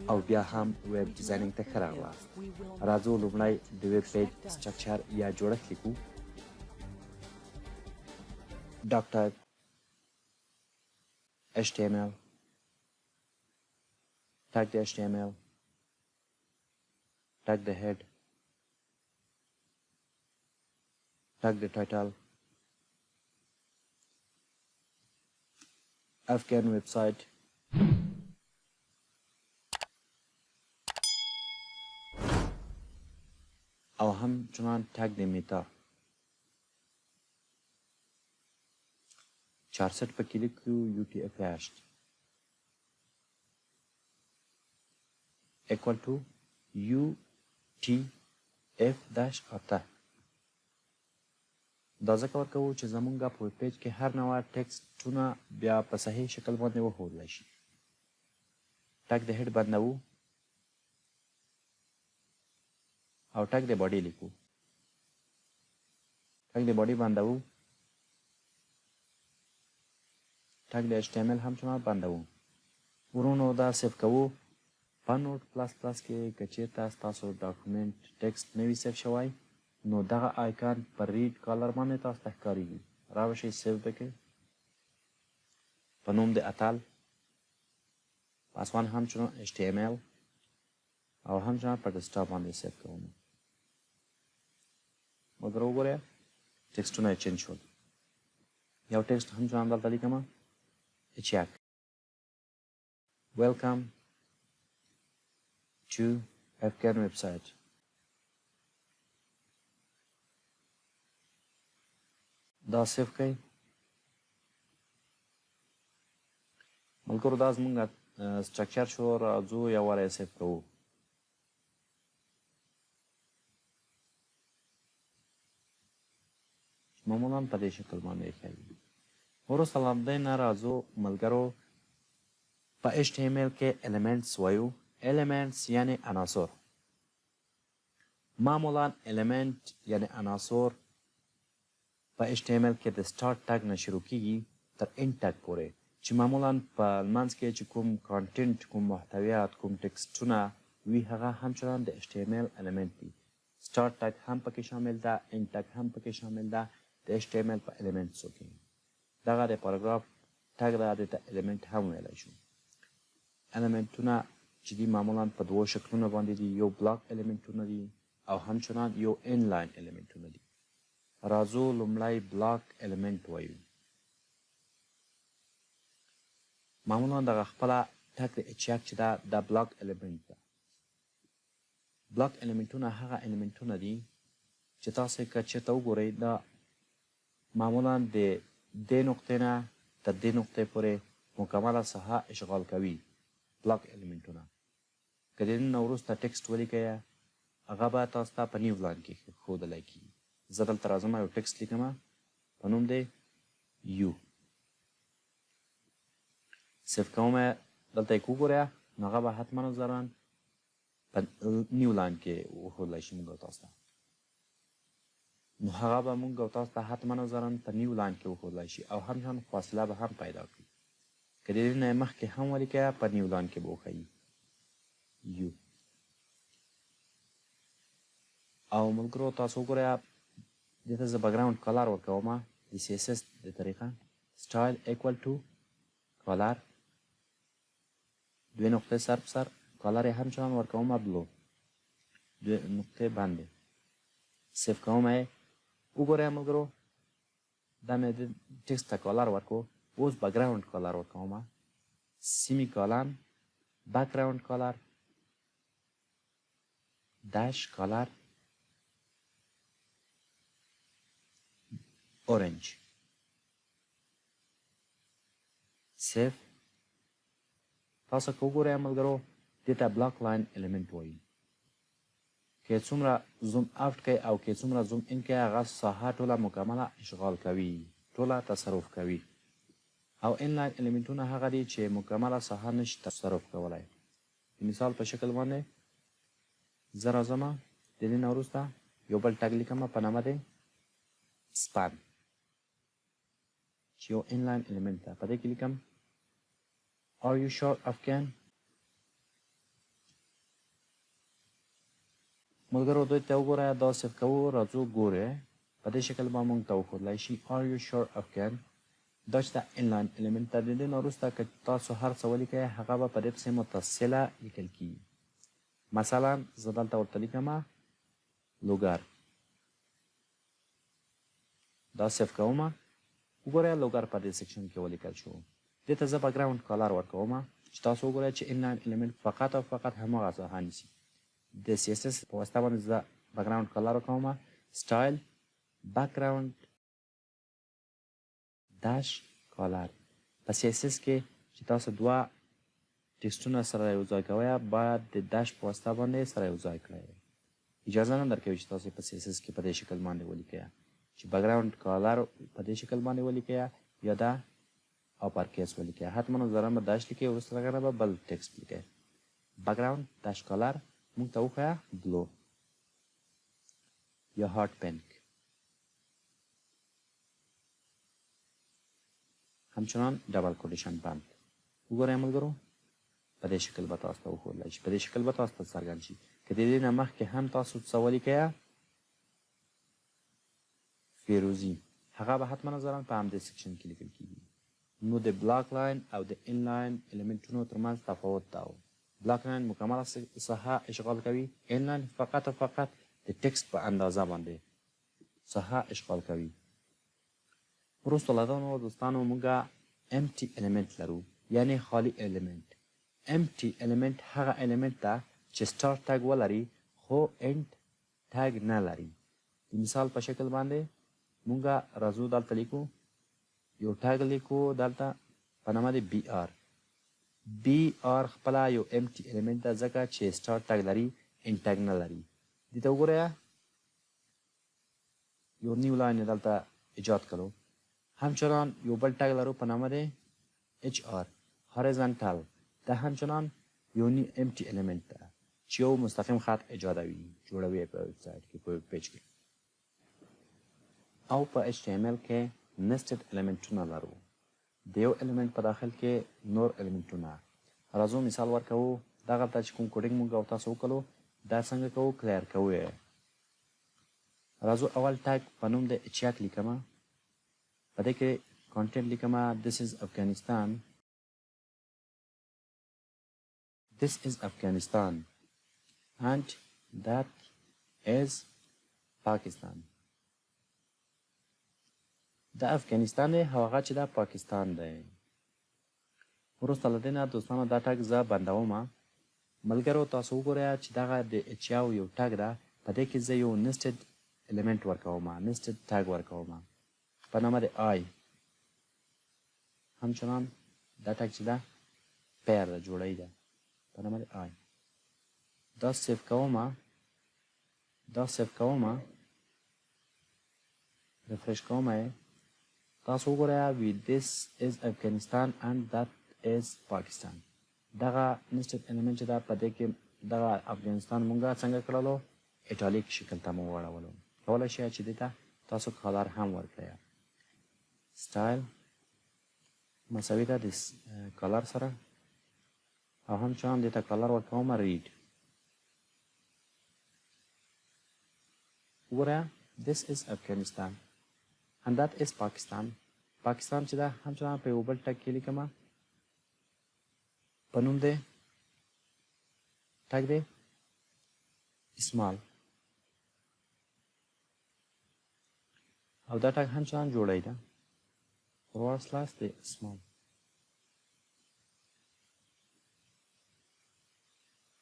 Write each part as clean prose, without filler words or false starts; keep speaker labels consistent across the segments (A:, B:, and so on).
A: او بیا هم ویب ډیزاینینګ ته ښه راغلاست. راځو لومړی د ویب پیج سټرکچر یا جوړښت لیکو. ډاکټر HTML tag the HTML, tag the head, tag the title, Afghan website, او همچنان tag the meta. 400 په کلیک کړو UTF-8 equal to UTF-8. دا ځکه ورکوو چې زمونږ په ویب پیج کې هر نوع ټکسټونه بیا په صحیح شکل باندې وښودلی شي. ټګ د هیډ بندوو او ټګ د باډي لیکو. ټګ د باډي بندوو. ټګ د HTML هم چمه بندوو. ورونو دا سیف کوو. په نوټ پلاس پلاس کې که چېرته ستاسو ډاکومنټ ټکسټ نه وي سیف شوی نو دغه آیکان پر ریډ کالر باندې تاسو ته ښکارېږي. راوشئ سیف به کړئ. په نوم د اتل پاسوان همچنان HTML او همچنان په ډسکټاپ باندې سیف کوم. مګر وګورئ ټکسټونه یې چینج شول. یو ټکسټ همچنان دلته لیکمه check. Welcome to Afghan website. دا سیف کړئ. ملګرو دا زموږ سټرکچر شو. راځو یو واره یې سیف کوو. معمولا په دې شکل باندې ښایي. وروسته له همدې نه راځو ملګرو په HTML کې elements وایو. elements یعنی عناصر. معمولا element یعنی عناصر په HTML کې د start tag نه شروع کیږي تر end tag پورې چې معمولا په منځ کې چې کوم کانټینټ کوم محتویات کوم ټکسټونه وي هغه همچنان د HTML element دي. start tag هم پکې شامل ده. end tag هم پکې شامل ده د HTML په elements کې. دغه د پاراګراف ټګ ده دې ته element هم ویلی شو. elementونه چې دي معمولا په دوو شکلونو باندې دي. یو بلاک elementونه دي او همچنان یو inline elementونه دي. راځو لومړی بلاک element وایو. معمولا دغه خپله ټګ د اچیک چې ده دا بلاک element ده. بلاک elementونه هغه elementونه دي چې تاسې که چېرته وګورئ دا معمولا د دې نقطې نه تر دې نقطې پورې مکمله ساحه اشغال کوي. بلاک elementونه که د دې نه وروسته ټکسټ ولیکئ هغه به تاسو ته په نیو لاین کې ښودلی کېږي. زه دلته راځم یو ټکسټ لیکمه په نوم دی یو. سیف کوم دلته یې که وګورئ نو هغه به حتما ضرورا په نیو لاین کې وښودلی شي موږ تاسو ته. نو هغه به موږ او تاسو ته حتما ضرورا په نیو لاین کې وښودلی شي او هم فاصله به هم پیدا کړي. که د دې نه مخکې هم ولیکئ په نیو لاین کې به وښیي یو. او ملګرو تاسو وګورئ دې ته زه بګراونډ کلر ورکوم د CSS د طریقه سټایل equal to کلر دوې نقطې سر په سر کلر یې همچنان ورکوم بلو دوې نقطې باندې سیف کوم یې. وګورئ ملګرو دا مې د ټکسټ ته کلر ورکو. اوس بګراونډ کلر ورکوم سیمی کالن بکګراونډ کلر داش کلر اورنج. سیف. تاسو که وګورئ ملګرو دې ته بلاک لاین element وایي. که څومره زوم آفټ کوئ او که څومره زوم ان کوئ هغه ساحه ټوله مکمله اشغال کوي ټوله تصرف کوي. او inline elementونه هغه دي چې مکمله ساحه نشي تصرف کولی. مثال په شکل باندې زه راځم د دې نه وروسته یو بل ټګ لیکم په نامه دی سپان چې یو inline element ده. په دې کې لیکم Are you sure Afghan ملګرو دوی ته وګوره دا صرف کوو راځو ګورئ په دې شکل به موږ ته وښودلی شي are you sure of can دا چې د انلاین الیمنټ ته د دې نه وروسته که تاسو هر څه ولیکئ هغه به په دې پسې متصله لیکل کېږي مثلا زه دلته ورته لیکمه لوګر دا سیف کومه وګورئ لوګر په دې سیکشن کې ولیکل شو دې ته زه بکګراوند کالر ورکومه چې تاسو وګورئ چې انلاین الیمنټ فقط او فقط هماغه څه نیسي د سی اس اس په واسطه باندې زه بکګراوند کالر ورکومه سټایل بکګراوند داش کالر په سی اس اس کې چې تاسو دوه ټکسټونه سره یو ځای کوئ باید د داش په واسطه باندې سره یو ځای کړئ اجازه نه درکوي چې تاسو په سی اس اس کې په دې شکل باندې ولیکئ چې بکګراوند کالر په دې شکل باندې ولیکئ یا دا اپر کیس ولیکئ حتما ضرر به داش لیکئ وروسته هغه به بل ټکسټ لیکئ بکګراوند داش کالر موږ ته وښیه بلو یا هاټ پینک همچنان ډبل کوټیشن بند وګورئ ملګرو په دې شکل به تاسو ته وښودلی شي په دې شکل به تاسو ته څرګند شي که د دې نه مخکې هم تاسو څه ولیکئ فیروزي هغه به حتما نظرا په همدې سیکشن کې لیکل کېږي نو د بلاک لاین او د انلاین الیمنټونو ترمنځ تفاوت دا و بلاک لاین مکمله ساحه اشغال کوي انلاین فقط او فقط د ټکسټ په اندازه باندې ساحه اشغال کوي وروسته له دغو دوستانو موږ امټي الیمنټ لرو یعنې خالي الیمنټ امټي الیمنټ هغه الیمنټ ده چې سټارټ ټاګ ولري خو انډ ټاګ نه لري د مثال په شکل باندې موږ راځو دلته لیکو یو ټاګ لیکو دلته په نامه د بي آر بي آر خپله یو امټي الیمنټ ده ځکه چې سټارټ ټاګ لري انډ ټاګ نه لري دې ته وګورئ یو نیو لاین یې دلته ایجاد کړو همچنان یو بل ټاګ لرو په نامه د اچ آر هاریزانټال دا همچنان یو امټي الیمنټ ده چې یو مستقیم خط ایجادوي جوړوي په ویبسايټ کې په پیج کې او په ایچ ټي ام ایل کې نسټډ الیمنټونه لرو د یو الیمنټ په داخل کې نور الیمنټونه راځو مثال ورکوو دغه ته چې کوم کوډینګ موږ او تاسو وکړو دا څنګه کوو کلیر کوو راځو اول ټاګ په نوم د اچیاک لیکمه په دې کې کانټینټ لیکمه this is Afghanistan and that is Pakistan دا افغانستان دی او هغه چې دا پاکستان دی وروسته له دې نه دوستانو دا ټاګ زه بندومه ملګرو تاسو وګورئ چې دغه د اچیاو یو ټاګ ده په دې کې زه یو نسټډ الیمنټ ورکومه نسټډ ټاګ ورکومه په نامه د آی همچنان دا ټاګ چې ده پیر ده جوړی ده په نامه د آی دا سیف کومه ریفرش کومه تاسو وګورئ this is Afghanistan and that is Pakistan دغه نسټډ الیمنټ چې ده په دې کې دغه افغانستان مونږه څنګه کړلو ایټالیک شکل ته مو واړولو کولی شئ چې دې ته تاسو کالر هم ورکړئ سټایل مساوي ده د کالر سره او همچنان دې ته کالر ورکومه ریډ وګورئ this is Afghanistan and that is Pakistan پاکستان چې ده همچنان په یو بل ټاګ کې لیکمه په نوم دی ټاګ دی اسمال او دا ټاګ همچنان جوړی ده فورورډ سلاش دی اسمال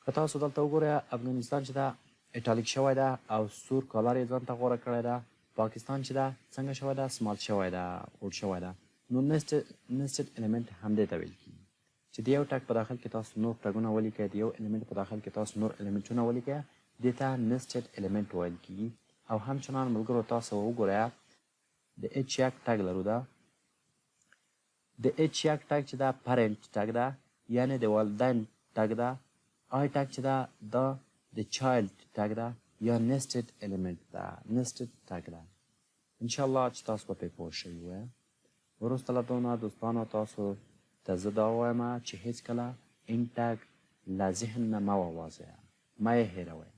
A: که تاسو دلته وګورئ افغانستان چې ده ایټالیک شوی ده او سور کالر یې ځان ته غوره کړی ده پاکستان چې ده څنګه شوی ده سمال شوی ده اوډ شوی ده نو نسټډ الیمنټ همدې ته ویل کېږي چې د یو ټاګ په داخل کې تاسو نور ټاګونه ولیکئ د یو الیمنټ په داخل کې تاسو نور الیمنټونه ولیکئ دې ته نسټډ الیمنټ ویل کېږي او همچنان ملګرو تاسو وګورئ د اچ یک ټاګ لرو ده د اچ یک ټاګ چې ده پرنټ ټاګ ده یعنې د والدین ټاګ ده آی ټاګ چې ده دا د چایلډ ټاګ ده یا نسټډ الیمنټ ده نسټډ ټاګ ده انشاءالله چې تاسو به پرې پوه شوي وئ وروسته له دونه دوستانو تاسو ته زه دا ووایم چې هېڅکله این ټاګ له ذهن نه مه ووازئ مه یې هېروئ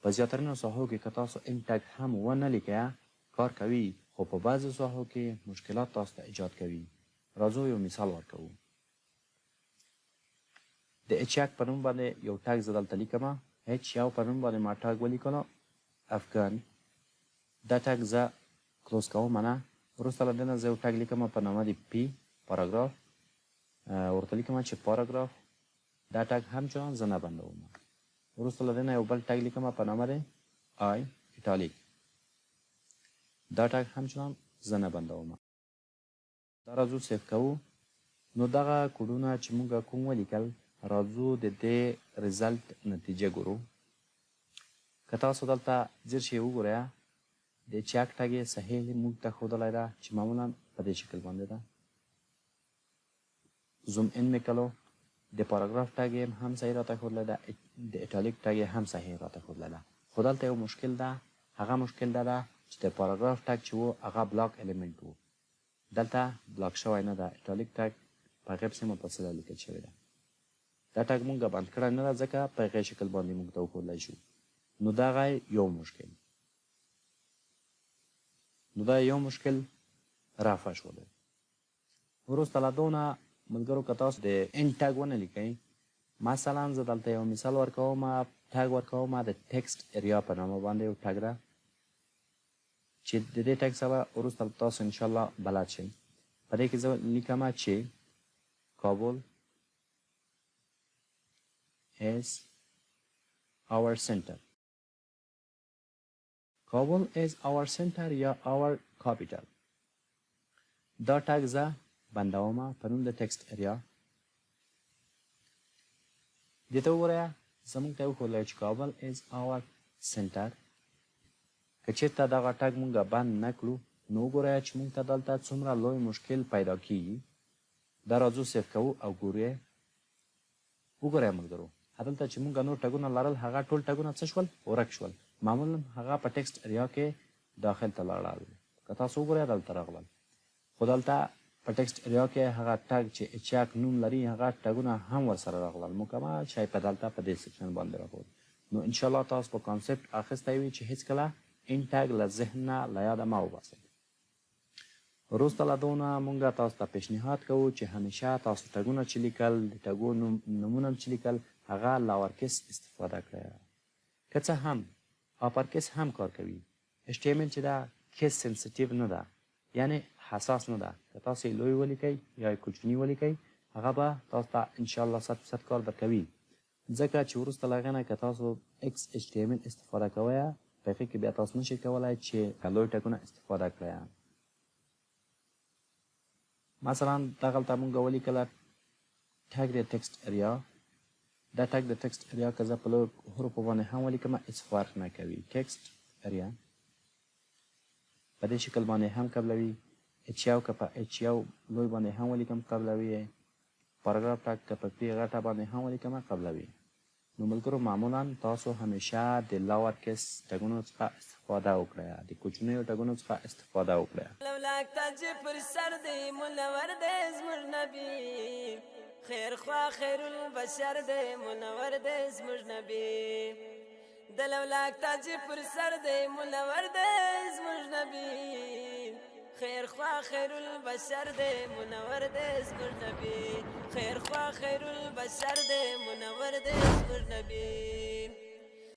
A: په زیاترینو ساحو کې که تاسو ان ټګ هم ونه لیکئ کار کوي، خو په بعضو ساحو کې مشکلات تاسو ته ایجاد کوي. راځو یو مثال ورکوو. د اچ یک په نوم باندې یو ټګ زه دلته لیکمه. اچ یو په نوم باندې ما ټګ ولیکلو افغان. دا ټګ زه کلوز کوم نه. وروسته له دې نه زه یو ټګ لیکمه په نامه د پی پاراګراف. ورته لیکمه چې پاراګراف. دا ټګ هم چنان زه نه بندوم. وروسته له دې نه یو بل ټګ لیکمه په نامه د آی ایټالیک. دا ټګ هم چنان زه نه بندوم. دا راځو سیف کوو. نو دغه کوډونه چې موږ کوم ولیکل راځو د دې ریزلټ نتیجه ګورو. که تاسو دلته ځیر شی وګورئ د چک ټګ یې صحیح موږ ته ښودلی ده چې معمولا په دې شکل باندې ده. زوم ان مې کړو. د پاراګراف ټګ یې هم صحیح راته ښودلی ده. د ایټالیک ټګ یې هم صحیح راته ښودلی ده. خو دلته یو مشکل ده. هغه مشکل دا ده چې د پاراګراف ټګ چې و هغه بلاک الیمنټ و. دلته بلاک شوی نه ده. ایټالیک ټګ په هغې پسې متصله لیکل شوې ده. دا ټګ مونږ بند کړی نه ده ځکه په هغې شکل باندې مونږ ته وښودلی شو. نو دغه یو مشکل. نو دا یو مشکل رفع شولی. وروسته له دونه ملګرو که تاسو د ان ټګ ونه لیکئ، مثلا زه دلته یو مثال ورکوم، ټګ ورکوم د ټکسټ ایریا په نامه باندې یو ټګ ده چې د دې ټګ سره وروسته تاسو انشاءالله بلد شئ. په دې کې زه لیکمه چې کابل is our center. Kabul is our center یا our capital. دا ټګ زه بندوم په نوم د ټکسټ ایریا. دې ته وګورئ زموږ ته وښودلی چې کابل is our center. که چېرته دغه ټګ مونږ بند نه کړو نو وګورئ چې مونږ ته دلته څومره لوی مشکل پیدا کیږي. دا راځو سیف کوو او ګورئ. وګورئ ملګرو هلته چې مونږ نور ټګونه لرل هغه ټول ټګونه څه شول؟ ورک شول. معمولا هغه په ټکسټ ایریا کې داخل ته لاړل. که تاسو وګورئ دلته راغلل. خو دلته په ټکسټ ایریا کې هغه ټګ چې اچ یک نوم لري هغه ټګونه هم ورسره راغلل. مکمل شی په دلته په دې سیکشن باندې راغلل. نو انشاءالله تاسو په کانسپټ اخیستی وي چې هیڅکله این ټګ له ذهن نه له یاده مه وباسئ. وروسته له دونه مونږ تاسو ته پیشنهاد کوو چې همیشه تاسو ټګونه چې لیکل د ټګو نومونه چې لیکل هغه لاورکس استفاده کړئ. که څه هم اپرکس هم کار کوي. HTML چې ده کیس سنسیټیو نه ده، یعنی حساس نه ده. که تاسو یې لوی ولیکئ یا یې کوچني ولیکئ هغه به تاسو ته انشاءالله 100% کار درکوي. ځکه چې وروسته له هغې نه که تاسو HTML استفاده کوئ په هغې کې بیا تاسو نشئ کولی چې لوی ټګونه استفاده کړئ. مثلا دغلته مونږ ولیکله ټګ د ټکسټ ایریا. دا ټګ د ټکسټ ایریا که زه په لویو حروفو باندې هم ولیکم هېڅ فرق نه کوي. ټکسټ ایریا په دې شکل باندې هم قبلوي. اچ یو که په اچ یو لوی باندې هم ولیکم قبلوي. پاراګراف ټګ که په پی غټه باندې هم ولیکم قبلوي. نو ملګرو معمولا تاسو همیشه د لاور کیس ټګونو څخه استفاده وکړئ، د کوچنیو ټګونو څخه استفاده وکړئ.
B: لولاک تاج پر سر دی منور دی زموږ نبی، خیر خوا خیر البشر دی منور دی زموږ نبی. د لولاک تاج پر سر دی منور دی زموږ نبی، خیر خوا خیر البشر دی منور دی زموږ نبی، خیر خوا خیر البشر دی منور دی زموږ نبی.